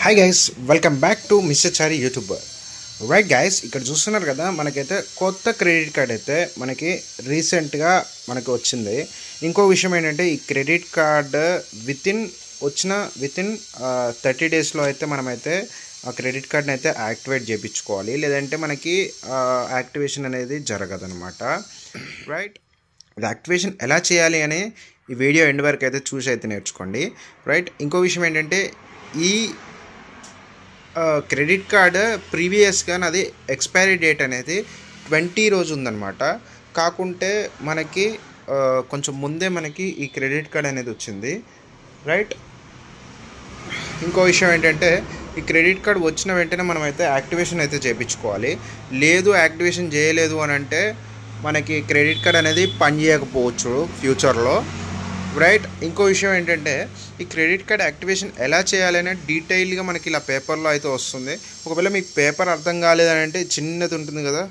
Hi guys, welcome back to mister Chari YouTuber. Right guys, ఇక్కడ చూస్తున్నారు కదా, మనకైతే కొత్త క్రెడిట్ కార్డ్ అయితే మనకి రీసెంట్గా మనకి వచ్చింది. ఇంకో విషయం ఏంటంటే, ఈ క్రెడిట్ కార్డ్ వితిన్ 30 డేస్లో అయితే మనమైతే ఆ క్రెడిట్ కార్డ్ని అయితే యాక్టివేట్ చేయించుకోవాలి, లేదంటే మనకి యాక్టివేషన్ అనేది జరగదనమాట. రైట్, ఇది యాక్టివేషన్ ఎలా చేయాలి అని ఈ వీడియో ఎండ్ వరకు అయితే చూసి అయితే నేర్చుకోండి. రైట్, ఇంకో విషయం ఏంటంటే, ఈ క్రెడిట్ కార్డ్ ప్రీవియస్గా నాది ఎక్స్పైరీ డేట్ అనేది 20 రోజు ఉందన్నమాట. కాకుంటే మనకి కొంచెం ముందే మనకి ఈ క్రెడిట్ కార్డ్ అనేది వచ్చింది. రైట్, ఇంకో విషయం ఏంటంటే, ఈ క్రెడిట్ కార్డ్ వచ్చిన వెంటనే మనమైతే యాక్టివేషన్ అయితే చేయించుకోవాలి. లేదు యాక్టివేషన్ చేయలేదు అని అంటే మనకి క్రెడిట్ కార్డ్ అనేది పనిచేయకపోవచ్చు ఫ్యూచర్లో. రైట్, ఇంకో విషయం ఏంటంటే, ఈ క్రెడిట్ కార్డ్ యాక్టివేషన్ ఎలా చేయాలనే డీటెయిల్గా మనకి ఇలా పేపర్లో అయితే వస్తుంది. ఒకవేళ మీకు పేపర్ అర్థం కాలేదని అంటే చిన్నది ఉంటుంది కదా,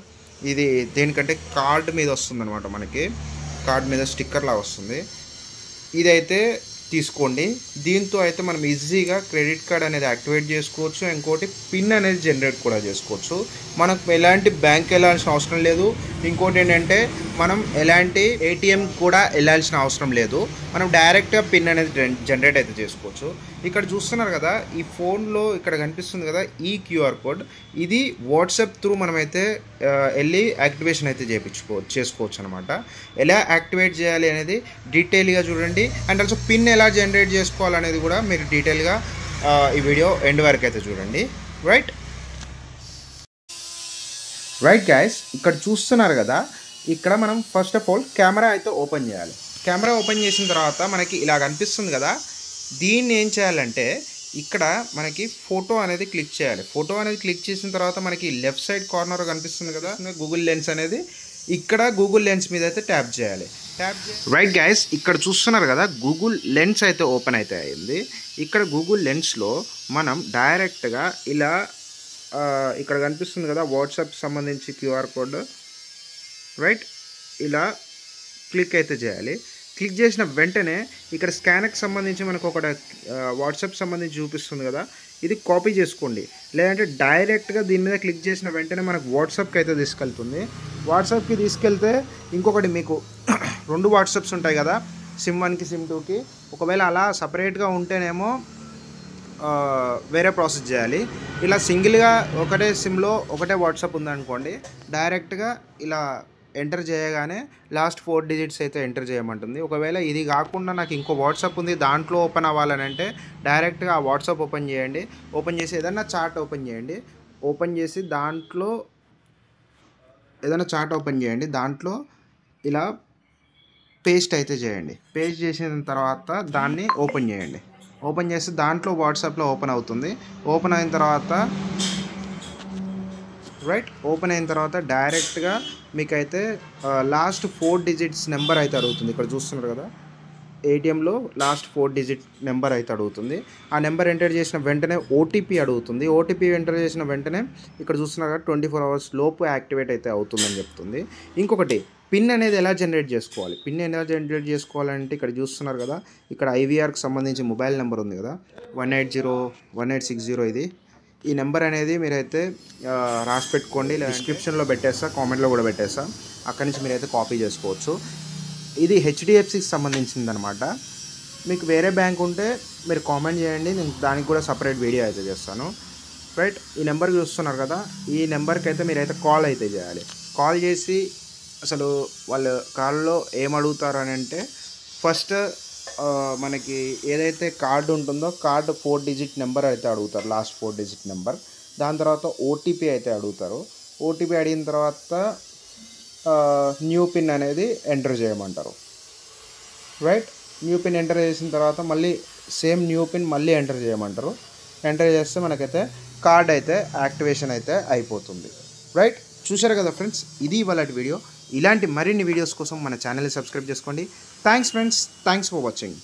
ఇది దేనికంటే కార్డ్ మీద వస్తుంది అనమాట. మనకి కార్డ్ మీద స్టిక్కర్లా వస్తుంది. ఇదైతే తీసుకోండి. దీంతో అయితే మనం ఈజీగా క్రెడిట్ కార్డ్ అనేది యాక్టివేట్ చేసుకోవచ్చు. ఇంకోటి పిన్ అనేది జనరేట్ కూడా చేసుకోవచ్చు. మనకు ఎలాంటి బ్యాంక్ వెళ్ళాల్సిన అవసరం లేదు. ఇంకోటి ఏంటంటే, మనం ఎలాంటి ఏటీఎం కూడా వెళ్ళాల్సిన అవసరం లేదు. మనం డైరెక్ట్గా పిన్ అనేది జనరేట్ అయితే చేసుకోవచ్చు. ఇక్కడ చూస్తున్నారు కదా, ఈ ఫోన్లో ఇక్కడ కనిపిస్తుంది కదా ఈ క్యూఆర్ కోడ్, ఇది వాట్సాప్ త్రూ మనమైతే వెళ్ళి యాక్టివేషన్ అయితే చేసుకోవచ్చు అనమాట. ఎలా యాక్టివేట్ చేయాలి అనేది డీటెయిల్గా చూడండి. అండ్ ఆల్సో పిన్ ఎలా జనరేట్ చేసుకోవాలనేది కూడా మీరు డీటెయిల్గా ఈ వీడియో ఎండ్ వరకు అయితే చూడండి. రైట్ గైస్, ఇక్కడ చూస్తున్నారు కదా, ఇక్కడ మనం ఫస్ట్ ఆఫ్ ఆల్ కెమెరా అయితే ఓపెన్ చేయాలి. కెమెరా ఓపెన్ చేసిన తర్వాత మనకి ఇలా కనిపిస్తుంది కదా, దీన్ని ఏం చేయాలంటే ఇక్కడ మనకి ఫోటో అనేది క్లిక్ చేయాలి. ఫోటో అనేది క్లిక్ చేసిన తర్వాత మనకి లెఫ్ట్ సైడ్ కార్నర్ కనిపిస్తుంది కదా గూగుల్ లెన్స్ అనేది, ఇక్కడ గూగుల్ లెన్స్ మీద అయితే ట్యాప్ చేయాలి. రైట్ గైస్, ఇక్కడ చూస్తున్నారు కదా, గూగుల్ లెన్స్ అయితే ఓపెన్ అయితే అయింది. ఇక్కడ గూగుల్ లెన్స్లో మనం డైరెక్ట్గా ఇలా ఇక్కడ కనిపిస్తుంది కదా వాట్సాప్ సంబంధించి క్యూఆర్ కోడ్. రైట్, ఇలా క్లిక్ అయితే చేయాలి. క్లిక్ చేసిన వెంటనే ఇక్కడ స్కానర్కి సంబంధించి మనకు ఒకటి వాట్సాప్ సంబంధించి చూపిస్తుంది కదా, ఇది కాపీ చేసుకోండి. లేదంటే డైరెక్ట్గా దీని మీద క్లిక్ చేసిన వెంటనే మనకు వాట్సాప్కి అయితే తీసుకెళ్తుంది. వాట్సాప్కి తీసుకెళ్తే ఇంకొకటి మీకు 2 వాట్సాప్స్ ఉంటాయి కదా, సిమ్ 1కి సిమ్ 2కి. ఒకవేళ అలా సపరేట్గా ఉంటేనేమో వేరే ప్రాసెస్ చేయాలి. ఇలా సింగిల్గా ఒకటే సిమ్లో ఒకటే వాట్సాప్ ఉందనుకోండి, డైరెక్ట్గా ఇలా ఎంటర్ చేయగానే లాస్ట్ 4 డిజిట్స్ అయితే ఎంటర్ చేయమంటుంది. ఒకవేళ ఇది కాకుండా నాకు ఇంకో వాట్సాప్ ఉంది దాంట్లో ఓపెన్ అవ్వాలని అంటే డైరెక్ట్గా ఆ వాట్సాప్ ఓపెన్ చేయండి. ఓపెన్ చేసి ఏదైనా చాట్ ఓపెన్ చేయండి. ఓపెన్ చేసి దాంట్లో ఏదైనా చాట్ ఓపెన్ చేయండి. దాంట్లో ఇలా పేస్ట్ అయితే చేయండి. పేస్ట్ చేసిన తర్వాత దాన్ని ఓపెన్ చేయండి. ఓపెన్ చేసి దాంట్లో వాట్సాప్లో ఓపెన్ అవుతుంది. ఓపెన్ అయిన తర్వాత ఓపెన్ అయిన తర్వాత డైరెక్ట్గా మీకైతే లాస్ట్ 4 డిజిట్స్ నెంబర్ అయితే అడుగుతుంది. ఇక్కడ చూస్తున్నారు కదా, ఏటీఎంలో లాస్ట్ 4 డిజిట్ నెంబర్ అయితే అడుగుతుంది. ఆ నెంబర్ ఎంటర్ చేసిన వెంటనే ఓటీపీ అడుగుతుంది. ఓటీపీ ఎంటర్ చేసిన వెంటనే ఇక్కడ చూస్తున్నారు కదా 24 అవర్స్ లోపు యాక్టివేట్ అయితే అవుతుందని చెప్తుంది. ఇంకొకటి, పిన్ అనేది ఎలా జనరేట్ చేసుకోవాలి. పిన్ ఎలా జనరేట్ చేసుకోవాలంటే ఇక్కడ చూస్తున్నారు కదా, ఇక్కడ ఐవీఆర్కి సంబంధించి మొబైల్ నెంబర్ ఉంది కదా, 1801860. ఈ నెంబర్ అనేది మీరైతే రాసి పెట్టుకోండి. డిస్క్రిప్షన్లో పెట్టేస్తా, కామెంట్లో కూడా పెట్టేస్తా, అక్కడి నుంచి మీరైతే కాపీ చేసుకోవచ్చు. ఇది హెచ్డిఎఫ్సికి సంబంధించింది అనమాట. మీకు వేరే బ్యాంక్ ఉంటే మీరు కామెంట్ చేయండి, నేను దానికి కూడా సపరేట్ వీడియో అయితే చేస్తాను. రైట్, ఈ నెంబర్ చూస్తున్నారు కదా, ఈ నెంబర్కి అయితే మీరైతే కాల్ అయితే చేయాలి. కాల్ చేసి అసలు వాళ్ళు కాల్లో ఏం అడుగుతారు అని అంటే, ఫస్ట్ మనకి ఏదైతే కార్డు ఉంటుందో కార్డు 4 డిజిట్ నెంబర్ అయితే అడుగుతారు, లాస్ట్ 4 డిజిట్ నెంబర్. దాని తర్వాత ఓటీపీ అయితే అడుగుతారు. ఓటీపీ అడిగిన తర్వాత న్యూ పిన్ అనేది ఎంటర్ చేయమంటారు. రైట్, న్యూ పిన్ ఎంటర్ చేసిన తర్వాత మళ్ళీ సేమ్ న్యూ పిన్ మళ్ళీ ఎంటర్ చేయమంటారు. ఎంటర్ చేస్తే మనకైతే కార్డ్ అయితే యాక్టివేషన్ అయితే అయిపోతుంది. రైట్, చూశారు కదా ఫ్రెండ్స్, ఇది ఇవాళ వీడియో. ఇలాంటి మరిన్ని వీడియోస్ కోసం మన ఛానల్ని సబ్స్క్రైబ్ చేసుకోండి. Thanks friends, thanks for watching.